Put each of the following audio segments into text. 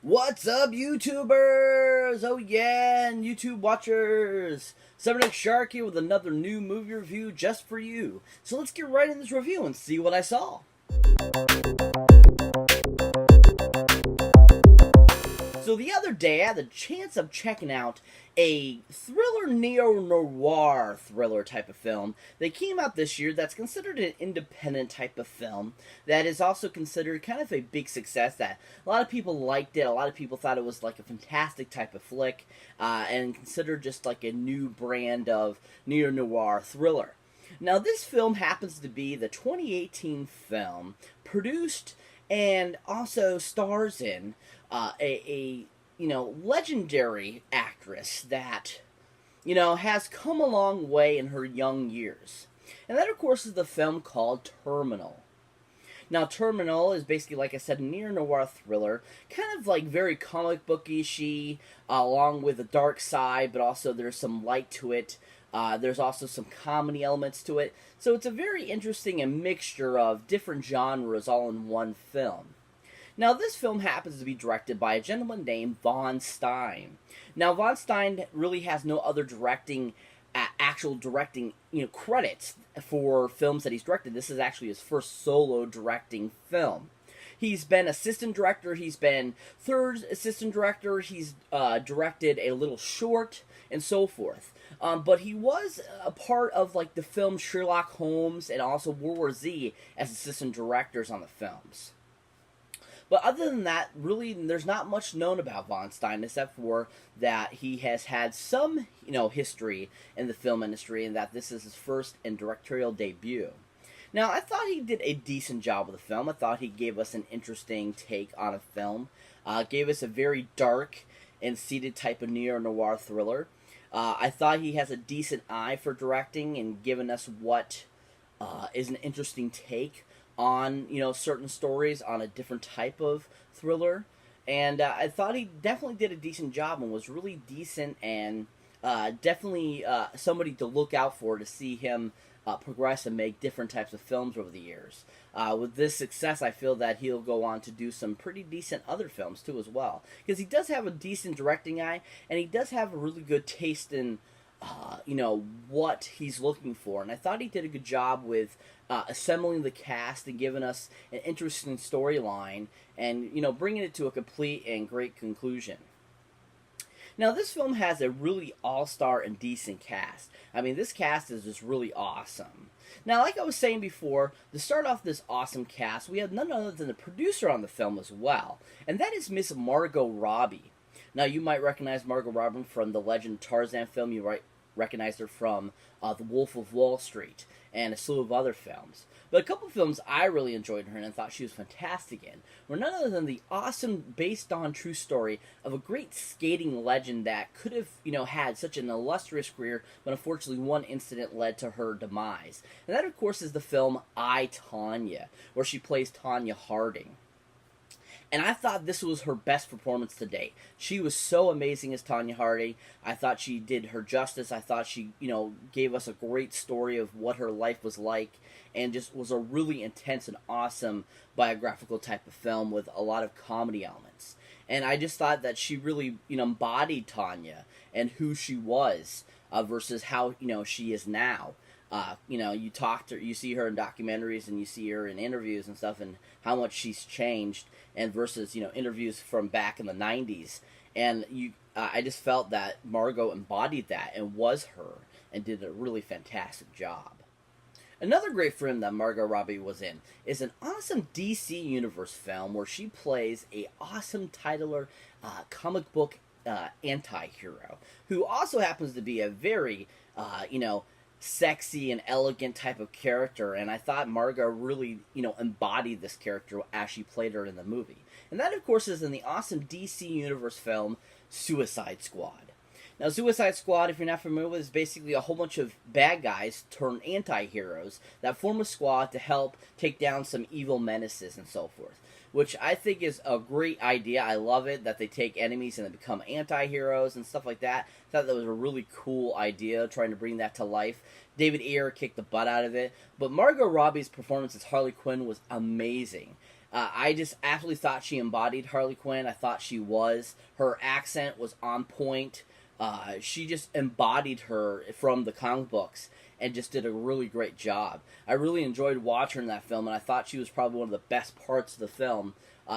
What's up, YouTubers? Oh yeah, and YouTube watchers! Cyberneticshark here with another new movie review just for you. So let's get right in this review and see what I saw. So the other day, I had the chance of checking out a thriller, neo-noir thriller type of film that came out this year that's considered an independent type of film that is also considered kind of a big success, that a lot of people liked it, a lot of people thought it was like a fantastic type of flick, and considered just like a new brand of neo-noir thriller. Now this film happens to be the 2018 film produced and also stars in a legendary actress that has come a long way in her young years, and that of course is the film called Terminal. Now, Terminal is basically, like I said, a neo-noir thriller, kind of like very comic booky-y, along with a dark side, but also there's some light to it. There's also some comedy elements to it. So it's a very interesting and mixture of different genres all in one film. Now, this film happens to be directed by a gentleman named Von Stein. Now, Von Stein really has no other actual directing, credits for films that he's directed. This is actually his first solo directing film. He's been assistant director, he's been third assistant director, he's directed a little short, and so forth. But he was a part of like the film Sherlock Holmes and also World War Z as assistant directors on the films. But other than that, really, there's not much known about Von Stein, except for that he has had some, history in the film industry, and that this is his first and directorial debut. Now, I thought he did a decent job with the film. I thought he gave us an interesting take on a film. Gave us a very dark and seated type of neo-noir thriller. I thought he has a decent eye for directing and giving us what is an interesting take on certain stories on a different type of thriller, and I thought he definitely did a decent job and was really decent, and definitely somebody to look out for, to see him progress and make different types of films over the years. With this success, I feel that he'll go on to do some pretty decent other films too as well, because he does have a decent directing eye, and he does have a really good taste in what he's looking for. And I thought he did a good job with assembling the cast and giving us an interesting storyline and, bringing it to a complete and great conclusion. Now, this film has a really all-star and decent cast. I mean, this cast is just really awesome. Now, like I was saying before, to start off this awesome cast, we have none other than the producer on the film as well, and that is Miss Margot Robbie. Now, you might recognize Margot Robbie from the Legend Tarzan film. You might recognize her from The Wolf of Wall Street and a slew of other films. But a couple of films I really enjoyed her in and thought she was fantastic in were none other than the awesome, based on true story of a great skating legend that could have, had such an illustrious career, but unfortunately one incident led to her demise. And that, of course, is the film I, Tonya, where she plays Tonya Harding. And I thought this was her best performance to date. She was so amazing as Tonya Harding. I thought she did her justice. I thought she, gave us a great story of what her life was like, and just was a really intense and awesome biographical type of film with a lot of comedy elements. And I just thought that she really, embodied Tonya and who she was versus how, she is now. You talk to her, you see her in documentaries and you see her in interviews and stuff, and how much she's changed, and versus interviews from back in the 90s, and I just felt that Margot embodied that and was her and did a really fantastic job. Another great film that Margot Robbie was in is an awesome DC Universe film where she plays a awesome titular comic book anti-hero who also happens to be a very sexy and elegant type of character, and I thought Margot really, embodied this character as she played her in the movie. And that, of course, is in the awesome DC Universe film Suicide Squad. Now, Suicide Squad, if you're not familiar with, is basically a whole bunch of bad guys turned anti-heroes that form a squad to help take down some evil menaces and so forth, which I think is a great idea. I love it that they take enemies and they become anti-heroes and stuff like that. I thought that was a really cool idea, trying to bring that to life. David Ayer kicked the butt out of it, but Margot Robbie's performance as Harley Quinn was amazing. I just absolutely thought she embodied Harley Quinn. I thought she was. Her accent was on point. She just embodied her from the comic books and just did a really great job. I really enjoyed watching her in that film, and I thought she was probably one of the best parts of the film.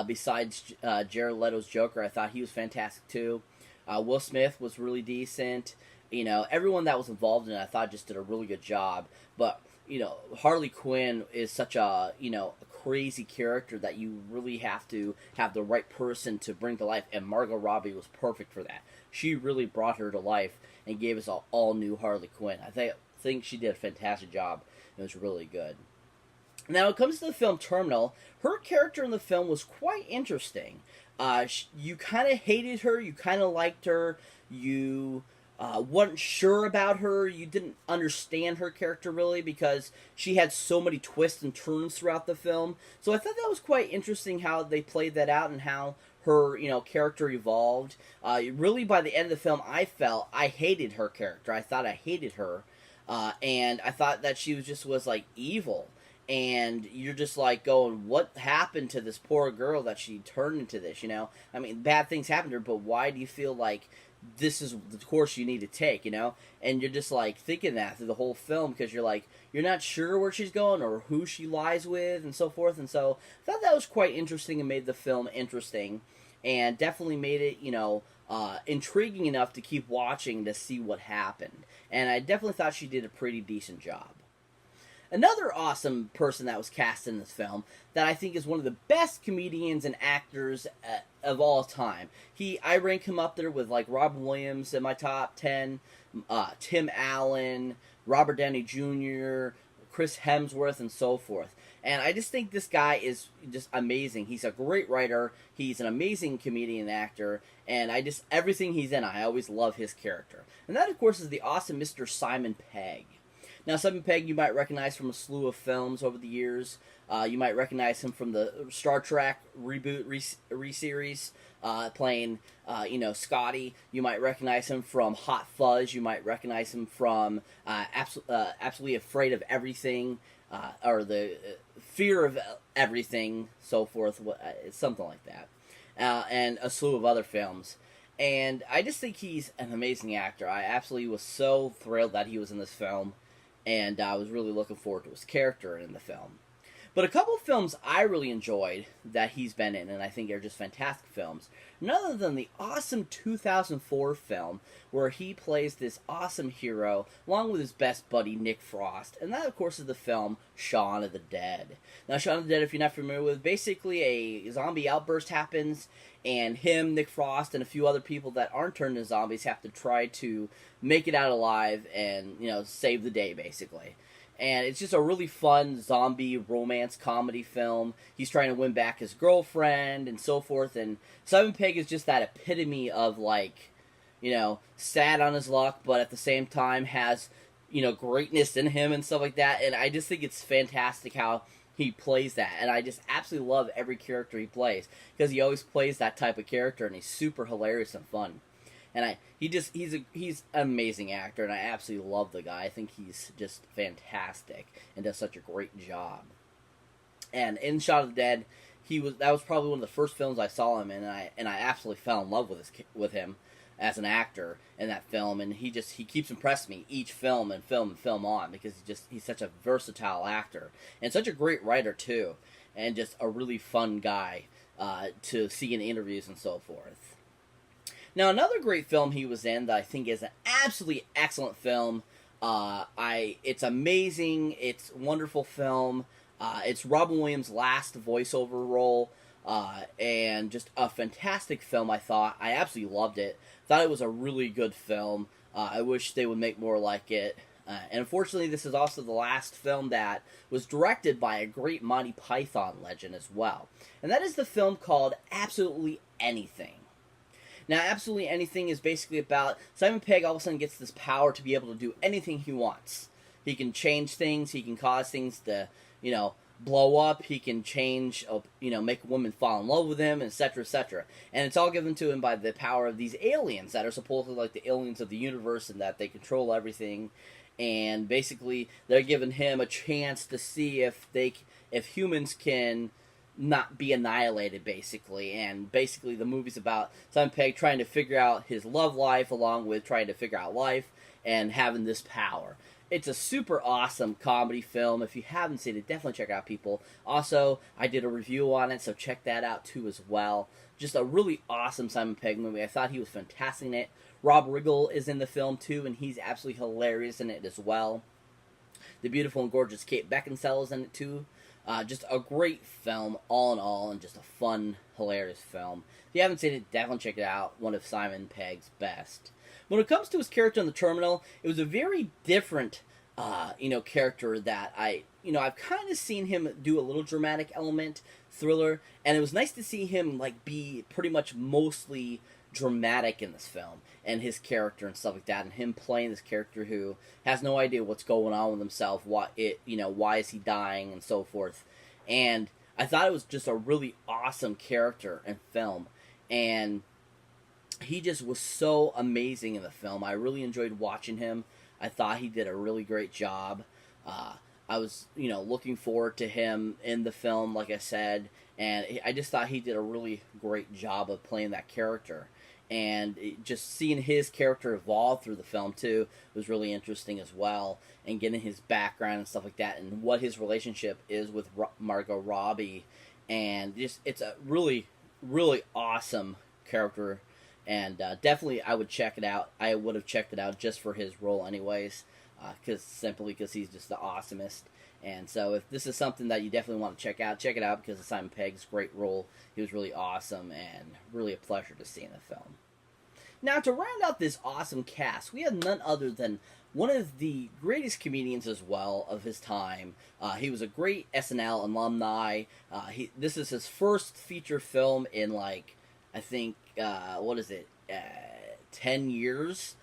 Besides Jared Leto's Joker, I thought he was fantastic too. Will Smith was really decent. You know, everyone that was involved in it, I thought just did a really good job. But you know, Harley Quinn is such a a crazy character that you really have to have the right person to bring to life, and Margot Robbie was perfect for that. She really brought her to life and gave us an all new Harley Quinn. I think she did a fantastic job. It was really good. Now, when it comes to the film Terminal, her character in the film was quite interesting. You kind of hated her, you kind of liked her, you weren't sure about her, you didn't understand her character really because she had so many twists and turns throughout the film. So I thought that was quite interesting how they played that out and how her character evolved. Really, by the end of the film, I felt I hated her character. I thought I hated her, and I thought that she was like evil. And you're just like going, what happened to this poor girl that she turned into this, I mean, bad things happened to her, but why do you feel like this is the course you need to take, And you're just like thinking that through the whole film because you're like, you're not sure where she's going or who she lies with and so forth. And so I thought that was quite interesting and made the film interesting and definitely made it, intriguing enough to keep watching to see what happened. And I definitely thought she did a pretty decent job. Another awesome person that was cast in this film that I think is one of the best comedians and actors of all time. I rank him up there with like Robin Williams in my top 10, Tim Allen, Robert Downey Jr., Chris Hemsworth, and so forth. And I just think this guy is just amazing. He's a great writer. He's an amazing comedian and actor. And everything he's in, I always love his character. And that, of course, is the awesome Mr. Simon Pegg. Now, Simon Pegg you might recognize from a slew of films over the years. You might recognize him from the Star Trek reboot re-series, playing, Scotty. You might recognize him from Hot Fuzz. You might recognize him from Absolutely Afraid of Everything, or the Fear of Everything, so forth, something like that. And a slew of other films. And I just think he's an amazing actor. I absolutely was so thrilled that he was in this film. And I was really looking forward to his character in the film. But a couple of films I really enjoyed that he's been in, and I think are just fantastic films, none other than the awesome 2004 film where he plays this awesome hero along with his best buddy Nick Frost. And that, of course, is the film Shaun of the Dead. Now, Shaun of the Dead, if you're not familiar with, basically a zombie outburst happens, and him, Nick Frost, and a few other people that aren't turned into zombies have to try to make it out alive and, save the day, basically. And it's just a really fun zombie romance comedy film. He's trying to win back his girlfriend and so forth. And Simon Pegg is just that epitome of, like, sad on his luck, but at the same time has, greatness in him and stuff like that. And I just think it's fantastic how he plays that. And I just absolutely love every character he plays because he always plays that type of character, and he's super hilarious and fun. And he's an amazing actor, and I absolutely love the guy. I think he's just fantastic and does such a great job. And in Shaun of the Dead, that was probably one of the first films I saw him in, and I absolutely fell in love with him as an actor in that film. And he keeps impressing me each film and film on because he's such a versatile actor and such a great writer too, and just a really fun guy to see in interviews and so forth. Now, another great film he was in that I think is an absolutely excellent film. It's amazing. It's a wonderful film. It's Robin Williams' last voiceover role, and just a fantastic film, I thought. I absolutely loved it. Thought it was a really good film. I wish they would make more like it. And unfortunately, this is also the last film that was directed by a great Monty Python legend as well. And that is the film called Absolutely Anything. Now, Absolutely Anything is basically about Simon Pegg all of a sudden gets this power to be able to do anything he wants. He can change things, he can cause things to, blow up, he can change, make a woman fall in love with him, etc., etc. And it's all given to him by the power of these aliens that are supposedly like the aliens of the universe and that they control everything. And basically, they're giving him a chance to see if humans can not be annihilated, basically. And basically the movie's about Simon Pegg trying to figure out his love life along with trying to figure out life and having this power. It's a super awesome comedy film. If you haven't seen it, definitely check it out, people. Also, I did a review on it, so check that out too as well. Just a really awesome Simon Pegg movie. I thought he was fantastic in it. Rob Riggle is in the film too, and he's absolutely hilarious in it as well. The beautiful and gorgeous Kate Beckinsale is in it too. Just a great film, all in all, and just a fun, hilarious film. If you haven't seen it, definitely check it out. One of Simon Pegg's best. When it comes to his character in The Terminal, it was a very different, character that I've kind of seen him do a little dramatic element, thriller, and it was nice to see him, like, be pretty much mostly dramatic in this film, and his character and stuff like that, and him playing this character who has no idea what's going on with himself, why is he dying, and so forth. And I thought it was just a really awesome character and film, and he just was so amazing in the film. I really enjoyed watching him. I thought he did a really great job. I was, looking forward to him in the film, like I said, and I just thought he did a really great job of playing that character. And just seeing his character evolve through the film, too, was really interesting as well. And getting his background and stuff like that, and what his relationship is with Margot Robbie. And just, it's a really, really awesome character. And definitely I would check it out. I would have checked it out just for his role anyways. Simply because he's just the awesomest. And so if this is something that you definitely want to check it out because of Simon Pegg's great role. He was really awesome and really a pleasure to see in the film. Now, to round out this awesome cast, we have none other than one of the greatest comedians as well of his time. He was a great SNL alumni. This is his first feature film in, 10 years,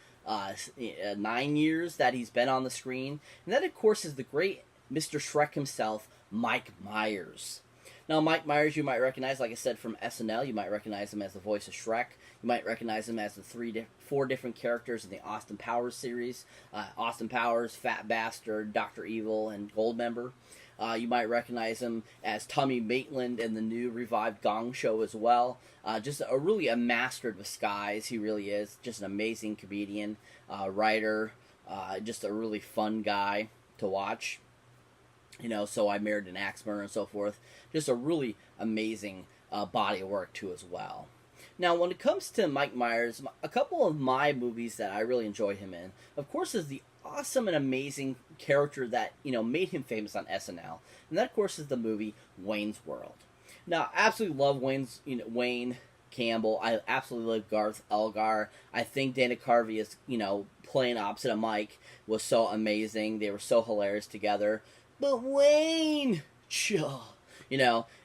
9 years that he's been on the screen. And that, of course, is the great Mr. Shrek himself, Mike Myers. Now, Mike Myers, you might recognize, like I said, from SNL. You might recognize him as the voice of Shrek. You might recognize him as the four different characters in the Austin Powers series. Austin Powers, Fat Bastard, Dr. Evil, and Goldmember. You might recognize him as Tommy Maitland in the new revived Gong Show as well. Just a master of disguise. He really is. Just an amazing comedian, writer, just a really fun guy to watch. So I Married an Axe Murderer and so forth. Just a really amazing body of work, too, as well. Now, when it comes to Mike Myers, a couple of my movies that I really enjoy him in, of course, is the awesome and amazing character that, made him famous on SNL. And that, of course, is the movie Wayne's World. Now, I absolutely love Wayne Campbell. I absolutely love Garth Elgar. I think Dana Carvey is, playing opposite of Mike was so amazing. They were so hilarious together. But Wayne,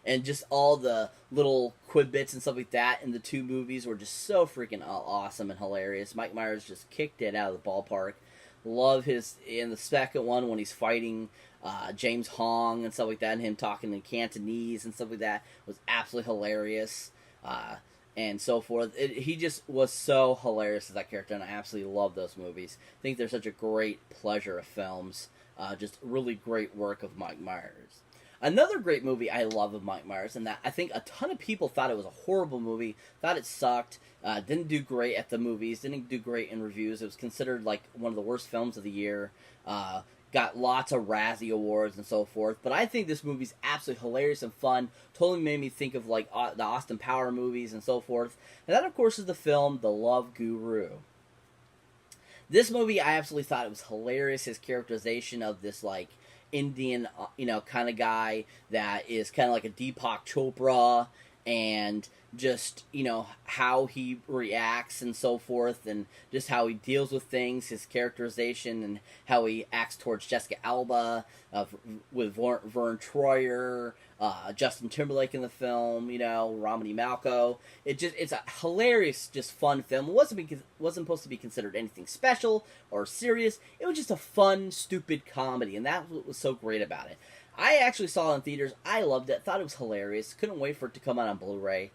and just all the little quid bits and stuff like that in the two movies were just so freaking awesome and hilarious. Mike Myers just kicked it out of the ballpark. Love his, in the second one when he's fighting James Hong and stuff like that, and him talking in Cantonese and stuff like that was absolutely hilarious. And so forth. He just was so hilarious as that character, and I absolutely love those movies. I think they're such a great pleasure of films. Just really great work of Mike Myers. Another great movie I love of Mike Myers, and that I think a ton of people thought it was a horrible movie, thought it sucked, didn't do great at the movies, didn't do great in reviews. It was considered like one of the worst films of the year. Got lots of Razzie Awards and so forth. But I think this movie's absolutely hilarious and fun. Totally made me think of like the Austin Power movies and so forth. And that, of course, is the film The Love Guru. This movie, I absolutely thought it was hilarious. His characterization of this, like, Indian, kind of guy that is kind of like a Deepak Chopra, and just, how he reacts and so forth, and just how he deals with things, his characterization, and how he acts towards Jessica Alba, with Vern Troyer, Justin Timberlake in the film, Romany Malco. It's a hilarious, just fun film. It wasn't supposed to be considered anything special or serious. It was just a fun, stupid comedy, and that's what was so great about it. I actually saw it in theaters. I loved it. Thought it was hilarious. Couldn't wait for it to come out on Blu-ray.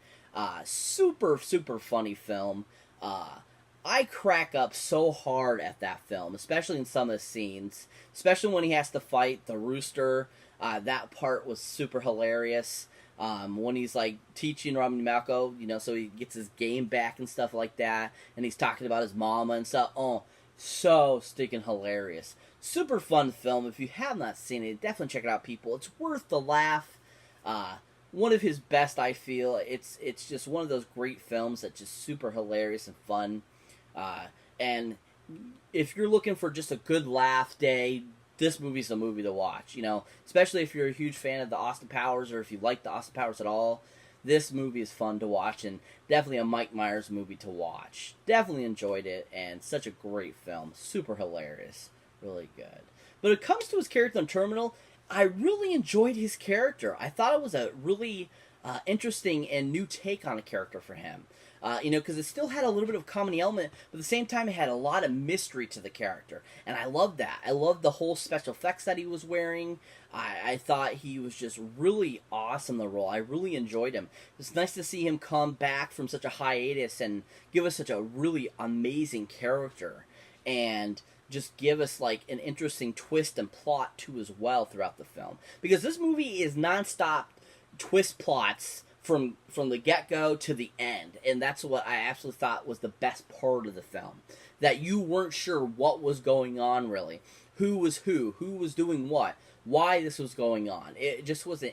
Super, super funny film. I crack up so hard at that film, especially in some of the scenes. Especially when he has to fight the rooster. That part was super hilarious. When he's like teaching Romney Malco, so he gets his game back and stuff like that, and he's talking about his mama and stuff. Oh, so stinking hilarious. Super fun film. If you have not seen it, definitely check it out, people. It's worth the laugh. One of his best, I feel. It's just one of those great films that's just super hilarious and fun. And if you're looking for just a good laugh day, this movie's the movie to watch. Especially if you're a huge fan of the Austin Powers, or if you like the Austin Powers at all. This movie is fun to watch, and definitely a Mike Myers movie to watch. Definitely enjoyed it, and such a great film. Super hilarious. Really good. But when it comes to his character on Terminal, I really enjoyed his character. I thought it was a really interesting and new take on a character for him. Because it still had a little bit of comedy element, but at the same time it had a lot of mystery to the character. And I loved that. I loved the whole special effects that he was wearing. I thought he was just really awesome in the role. I really enjoyed him. It's nice to see him come back from such a hiatus and give us such a really amazing character. And just give us like an interesting twist and plot too as well throughout the film. Because this movie is nonstop twist plots from the get-go to the end, and that's what I absolutely thought was the best part of the film. That you weren't sure what was going on really, who was doing what, why this was going on. It just was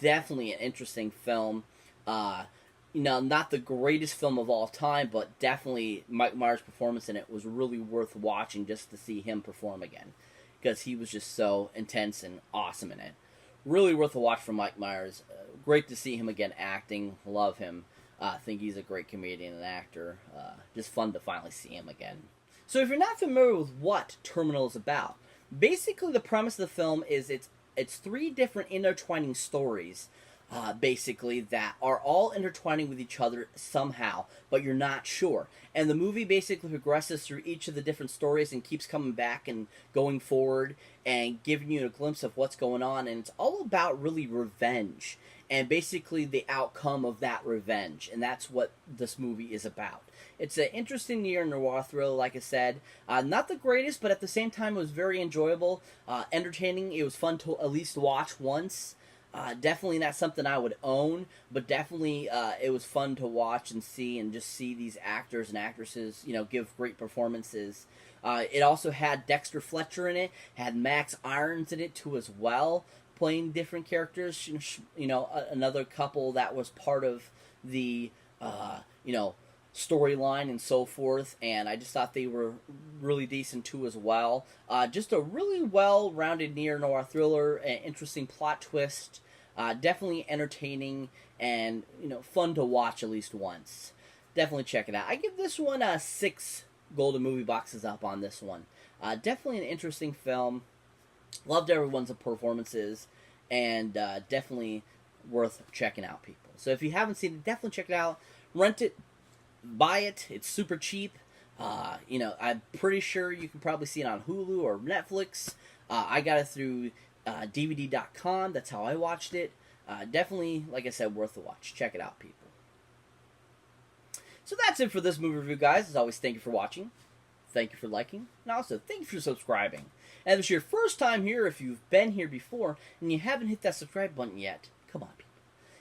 definitely an interesting film. Not the greatest film of all time, but definitely Mike Myers' performance in it was really worth watching just to see him perform again, because he was just so intense and awesome in it. Really worth a watch for Mike Myers. Great to see him again acting. Love him. I think he's a great comedian and actor. Just fun to finally see him again. So if you're not familiar with what Terminal is about, basically the premise of the film is it's three different intertwining stories, basically, that are all intertwining with each other somehow, but you're not sure. And the movie basically progresses through each of the different stories and keeps coming back and going forward and giving you a glimpse of what's going on. And it's all about really revenge and basically the outcome of that revenge. And that's what this movie is about. It's an interesting neo-noir thriller, like I said. Not the greatest, but at the same time it was very enjoyable, entertaining. It was fun to at least watch once. Definitely not something I would own, but definitely it was fun to watch and see, and just see these actors and actresses, give great performances. It also had Dexter Fletcher in it, had Max Irons in it too as well, playing different characters. Another couple that was part of the storyline and so forth, and I just thought they were really decent too as well. Just a really well-rounded neo-noir thriller, an interesting plot twist, definitely entertaining and fun to watch at least once. Definitely check it out. I give this one 6 golden movie boxes up on this one. Definitely an interesting film. Loved everyone's performances, and definitely worth checking out, people. So if you haven't seen it, definitely check it out. Rent it. Buy it. It's super cheap. I'm pretty sure you can probably see it on Hulu or Netflix. I got it through DVD.com. That's how I watched it. Definitely, like I said, worth the watch. Check it out, people. So that's it for this movie review, guys. As always, thank you for watching. Thank you for liking. And also, thank you for subscribing. And if it's your first time here, if you've been here before, and you haven't hit that subscribe button yet, come on, people.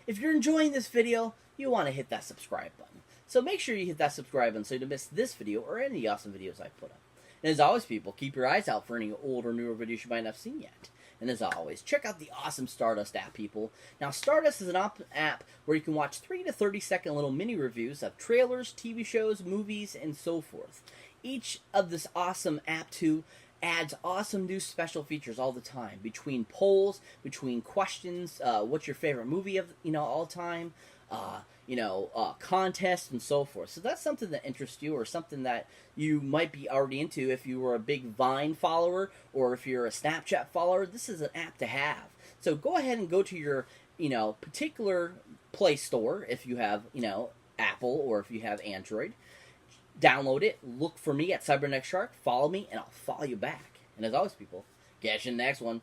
If you're enjoying this video, you want to hit that subscribe button. So make sure you hit that subscribe button so you don't miss this video or any awesome videos I put up. And as always, people, keep your eyes out for any old or newer videos you might not have seen yet. And as always, check out the awesome Stardust app, people. Now, Stardust is an app where you can watch 3 to 30-second little mini reviews of trailers, TV shows, movies, and so forth. Each of this awesome app, too, adds awesome new special features all the time. Between polls, between questions, what's your favorite movie of all time, contests and so forth. So that's something that interests you, or something that you might be already into if you were a big Vine follower, or if you're a Snapchat follower. This is an app to have. So go ahead and go to your, particular Play Store if you have, Apple, or if you have Android. Download it. Look for me at Cyberneticshark. Follow me, and I'll follow you back. And as always, people, catch you in the next one.